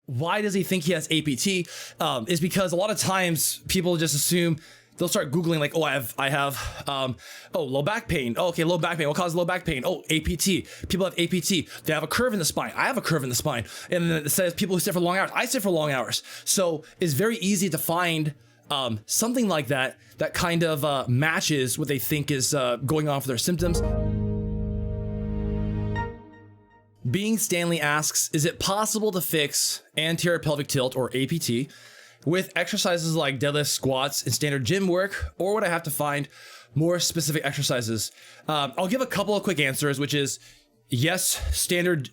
why does he think he has APT? Is because a lot of times people just assume, they'll start Googling like, oh, I have low back pain. Oh, okay, low back pain. What causes low back pain? Oh, APT. People have APT. They have a curve in the spine. I have a curve in the spine. And then it says people who sit for long hours. I sit for long hours. So it's very easy to find something like that kind of matches what they think is going on for their symptoms. Being Stanley asks, is it possible to fix anterior pelvic tilt or APT with exercises like deadlifts, squats, and standard gym work, or would I have to find more specific exercises? I'll give a couple of quick answers, which is yes, standard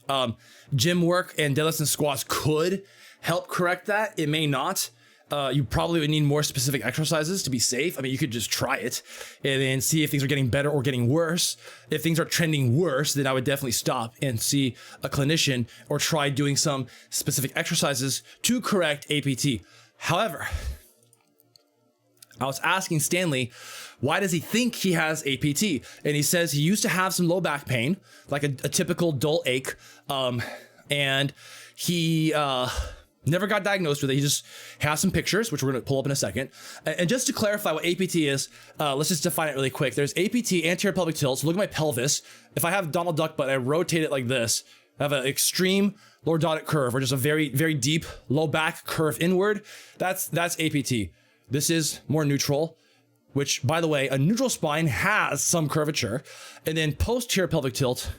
gym work and deadlifts and squats could help correct that. It may not. You probably would need more specific exercises to be safe. I mean, you could just try it and then see if things are getting better or getting worse. If things are trending worse, then I would definitely stop and see a clinician or try doing some specific exercises to correct APT. However, I was asking Stanley, why does he think he has APT? And he says he used to have some low back pain, like a typical dull ache. And he never got diagnosed with it. He just has some pictures, which we're going to pull up in a second. And just to clarify what APT is, let's just define it really quick. There's APT, anterior pelvic tilt. So look at my pelvis. If I have Donald Duck, but I rotate it like this, I have an extreme lordotic curve, or just a very, very deep low back curve inward. That's APT. This is more neutral, which, by the way, a neutral spine has some curvature. And then posterior pelvic tilt,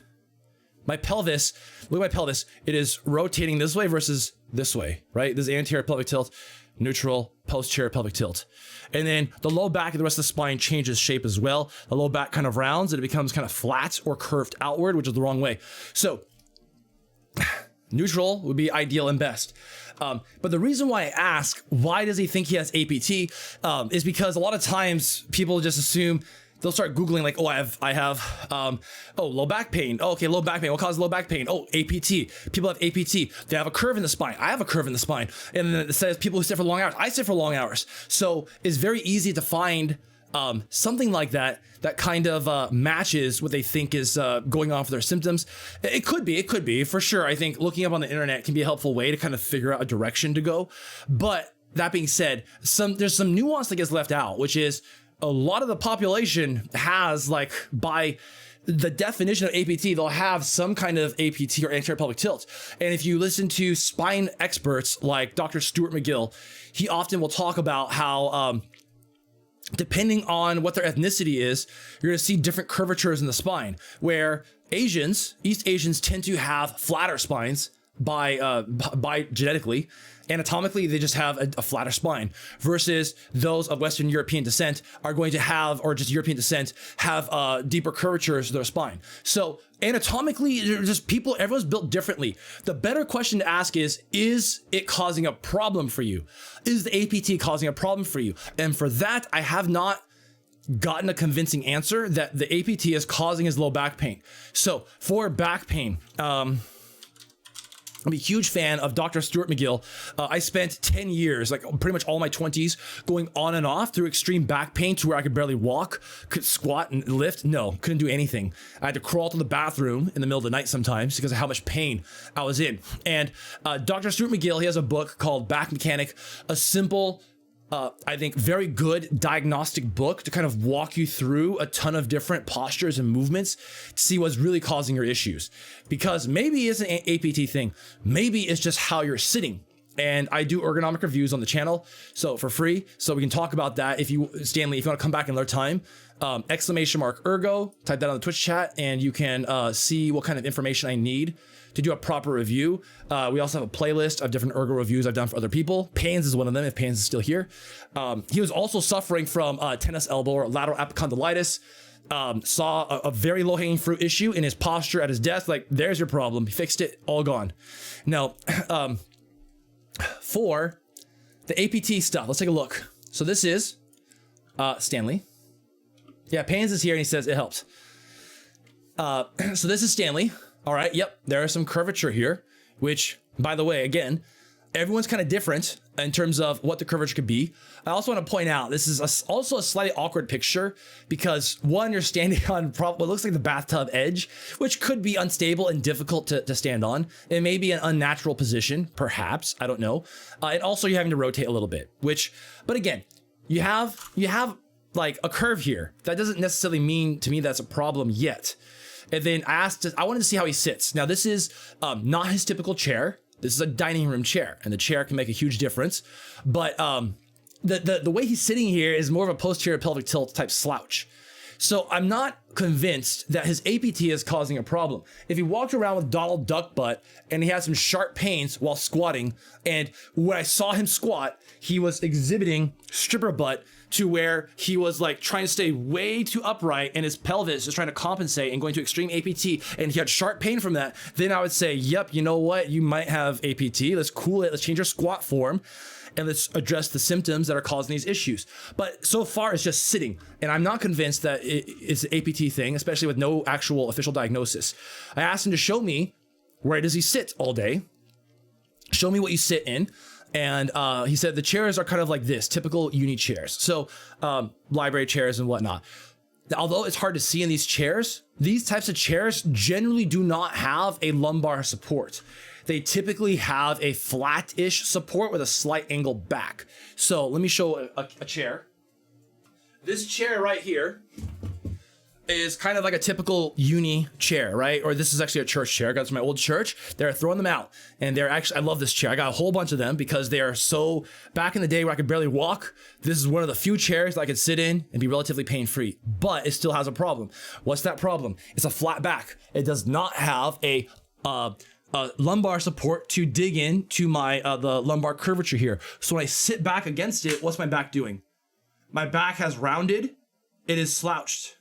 my pelvis, look at my pelvis, it is rotating this way versus this way, right? This is anterior pelvic tilt, neutral, posterior pelvic tilt. And then the low back of the rest of the spine changes shape as well. The low back kind of rounds and it becomes kind of flat or curved outward, which is the wrong way. So neutral would be ideal and best. But the reason why I ask, why does he think he has APT, is because a lot of times people just assume, they'll start Googling like, oh, I have low back pain. Oh, okay, low back pain. What causes low back pain? Oh, APT. People have APT. They have a curve in the spine. I have a curve in the spine. And then it says people who sit for long hours. I sit for long hours. So it's very easy to find something like that kind of matches what they think is going on for their symptoms. It could be for sure. I think looking up on the internet can be a helpful way to kind of figure out a direction to go. But that being said, there's some nuance that gets left out, which is a lot of the population has, like, by the definition of APT, they'll have some kind of APT or anterior pelvic tilt. And if you listen to spine experts like Dr. Stuart McGill, he often will talk about how depending on what their ethnicity is, you're going to see different curvatures in the spine, where East Asians tend to have flatter spines by genetically. Anatomically, they just have a flatter spine, versus those of Western European descent are going to have, or just European descent, have deeper curvatures to their spine. So anatomically, just everyone's built differently. The better question to ask is it causing a problem for you? Is the APT causing a problem for you? And for that, I have not gotten a convincing answer that the APT is causing his low back pain. So for back pain, I'm a huge fan of Dr. Stuart McGill. I spent 10 years, like pretty much all my 20s, going on and off through extreme back pain to where I could barely walk, could squat and lift. No, couldn't do anything. I had to crawl to the bathroom in the middle of the night sometimes because of how much pain I was in. And Dr. Stuart McGill, he has a book called Back Mechanic, a simple, I think, very good diagnostic book to kind of walk you through a ton of different postures and movements to see what's really causing your issues. Because maybe it's an APT thing. Maybe it's just how you're sitting. And I do ergonomic reviews on the channel, so for free. So we can talk about that. Stanley, if you want to come back in another time, !ergo, type that on the Twitch chat, and you can see what kind of information I need to do a proper review. We also have a playlist of different ergo reviews I've done for other people. Pains is one of them, if Pains is still here. He was also suffering from tennis elbow or lateral epicondylitis. Saw a very low-hanging fruit issue in his posture at his desk. Like, there's your problem. He fixed it, all gone. Now, for the APT stuff, let's take a look. So this is Stanley. Yeah, Pains is here and he says it helps. So this is Stanley. All right, yep, there is some curvature here, which, by the way, again, Everyone's kind of different in terms of what the curvature could be. I also want to point out, this is also a slightly awkward picture because one, you're standing on what looks like the bathtub edge, which could be unstable and difficult to stand on. It may be an unnatural position, perhaps, I don't know. And also you're having to rotate a little bit, but again, you have like a curve here. That doesn't necessarily mean to me that's a problem yet. And then I wanted to see how he sits. Now this is not his typical chair. This is a dining room chair, and the chair can make a huge difference. But the way he's sitting here is more of a posterior pelvic tilt type slouch. So I'm not convinced that his APT is causing a problem. If he walked around with Donald Duck butt and he had some sharp pains while squatting, and when I saw him squat, he was exhibiting stripper butt to where he was like trying to stay way too upright and his pelvis is trying to compensate and going to extreme APT, and he had sharp pain from that, then I would say, yep, you know what? You might have APT. Let's cool it. Let's change your squat form and let's address the symptoms that are causing these issues. But so far it's just sitting, and I'm not convinced that it's an APT thing, especially with no actual official diagnosis. I asked him to show me where does he sit all day. Show me what you sit in. And he said the chairs are kind of like this, typical uni chairs. So library chairs and whatnot. Although it's hard to see in these chairs, these types of chairs generally do not have a lumbar support. They typically have a flat-ish support with a slight angle back. So let me show a chair. This chair right here is kind of like a typical uni chair, right? Or this is actually a church chair. I got this from my old church. They're throwing them out, and they're actually, I love this chair. I got a whole bunch of them because they are so, back in the day where I could barely walk, this is one of the few chairs that I could sit in and be relatively pain-free, but it still has a problem. What's that problem? It's a flat back. It does not have a lumbar support to dig in to my the lumbar curvature here. So when I sit back against it, what's my back doing? My back has rounded. It is slouched.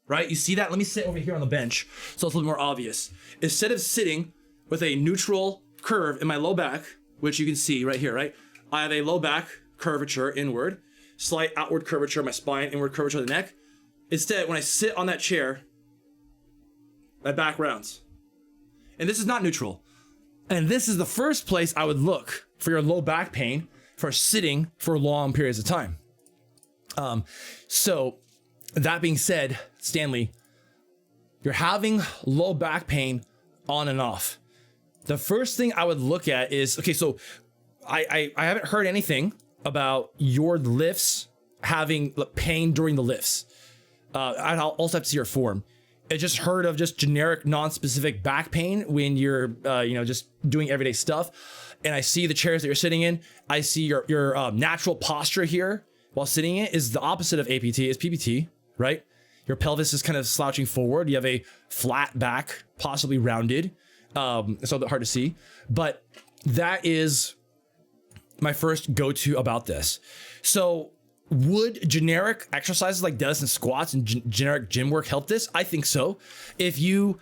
Right? You see that? Let me sit over here on the bench so it's a little more obvious. Instead of sitting with a neutral curve in my low back, which you can see right here, right? I have a low back curvature inward, slight outward curvature of my spine, inward curvature of the neck. Instead, when I sit on that chair, my back rounds. And this is not neutral. And this is the first place I would look for your low back pain for sitting for long periods of time. So that being said, Stanley, you're having low back pain on and off. The first thing I would look at is, okay, so I haven't heard anything about your lifts having pain during the lifts. I'll also have to see your form. I just heard of just generic non-specific back pain when you're, just doing everyday stuff. And I see the chairs that you're sitting in. I see your natural posture here while sitting in is the opposite of APT, is PPT, right? Your pelvis is kind of slouching forward. You have a flat back, possibly rounded. It's a little bit hard to see, but that is my first go-to about this. So would generic exercises like deadlifts and squats and generic gym work help this? I think so. If you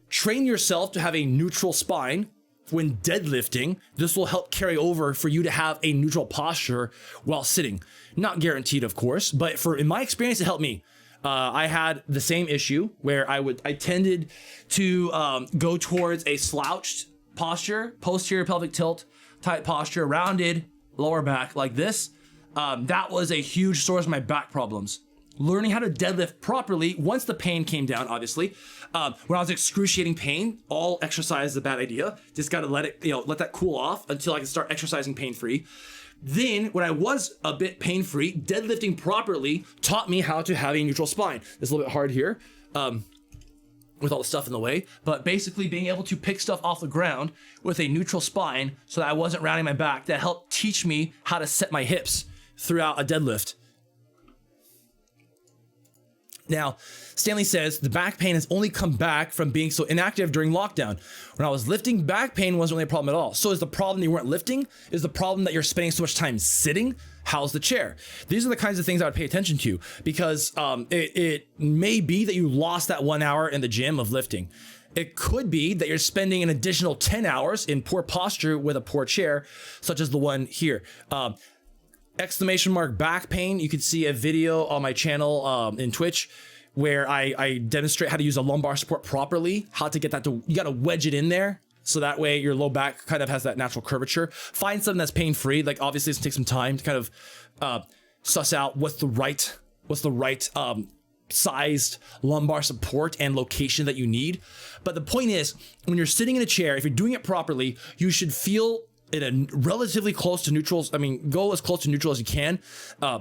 train yourself to have a neutral spine when deadlifting, this will help carry over for you to have a neutral posture while sitting. Not guaranteed, of course, but in my experience, it helped me. I had the same issue where I tended to go towards a slouched posture, posterior pelvic tilt type posture, rounded lower back like this. That was a huge source of my back problems. Learning how to deadlift properly once the pain came down, obviously. When I was excruciating pain, all exercise is a bad idea. Just got to let that cool off until I can start exercising pain-free. Then, when I was a bit pain-free, deadlifting properly taught me how to have a neutral spine. It's a little bit hard here with all the stuff in the way, but basically being able to pick stuff off the ground with a neutral spine so that I wasn't rounding my back, that helped teach me how to set my hips throughout a deadlift. Now, Stanley says the back pain has only come back from being so inactive during lockdown. When I was lifting, back pain wasn't really a problem at all. So is the problem that you weren't lifting? Is the problem that you're spending so much time sitting? How's the chair? These are the kinds of things I would pay attention to because it may be that you lost that 1 hour in the gym of lifting. It could be that you're spending an additional 10 hours in poor posture with a poor chair, such as the one here. Exclamation mark back pain. You can see a video on my channel in Twitch where I demonstrate how to use a lumbar support properly, how to get that you got to wedge it in there So that way your low back kind of has that natural curvature. Find something that's pain-free. Like obviously it's gonna take some time to kind of suss out what's the right sized lumbar support and location that you need. But the point is, when you're sitting in a chair, if you're doing it properly, you should feel in a relatively close to neutral, go as close to neutral as you can,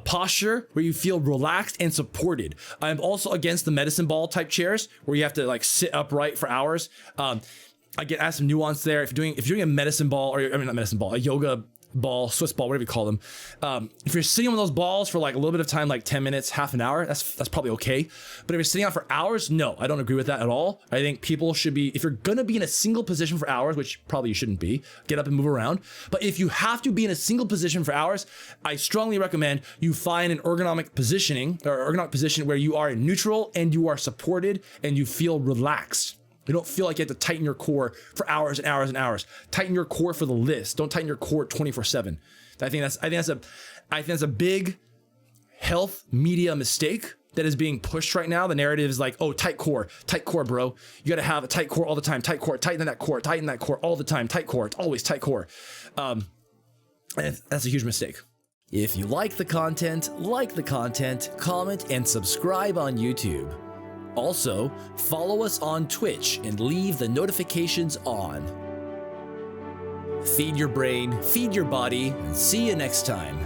posture where you feel relaxed and supported. I'm also against the medicine ball type chairs where you have to like sit upright for hours. I get add some nuance there. If you're doing a medicine ball, or not medicine ball, a yoga ball, Swiss ball, whatever you call them. If you're sitting on those balls for like a little bit of time, like 10 minutes, half an hour, that's probably okay. But if you're sitting on for hours, no, I don't agree with that at all. I think people should be, if you're gonna be in a single position for hours, which probably you shouldn't be, get up and move around. But if you have to be in a single position for hours, I strongly recommend you find an ergonomic position where you are in neutral and you are supported and you feel relaxed. You don't feel like you have to tighten your core for hours and hours and hours. Tighten your core for the list. Don't tighten your core 24/7. I think that's a big health media mistake that is being pushed right now. The narrative is like, oh, tight core, bro. You got to have a tight core all the time. Tight core, tighten that core all the time. Tight core, it's always tight core. And that's a huge mistake. If you like the content, comment and subscribe on YouTube. Also, follow us on Twitch and leave the notifications on. Feed your brain, feed your body, and see you next time.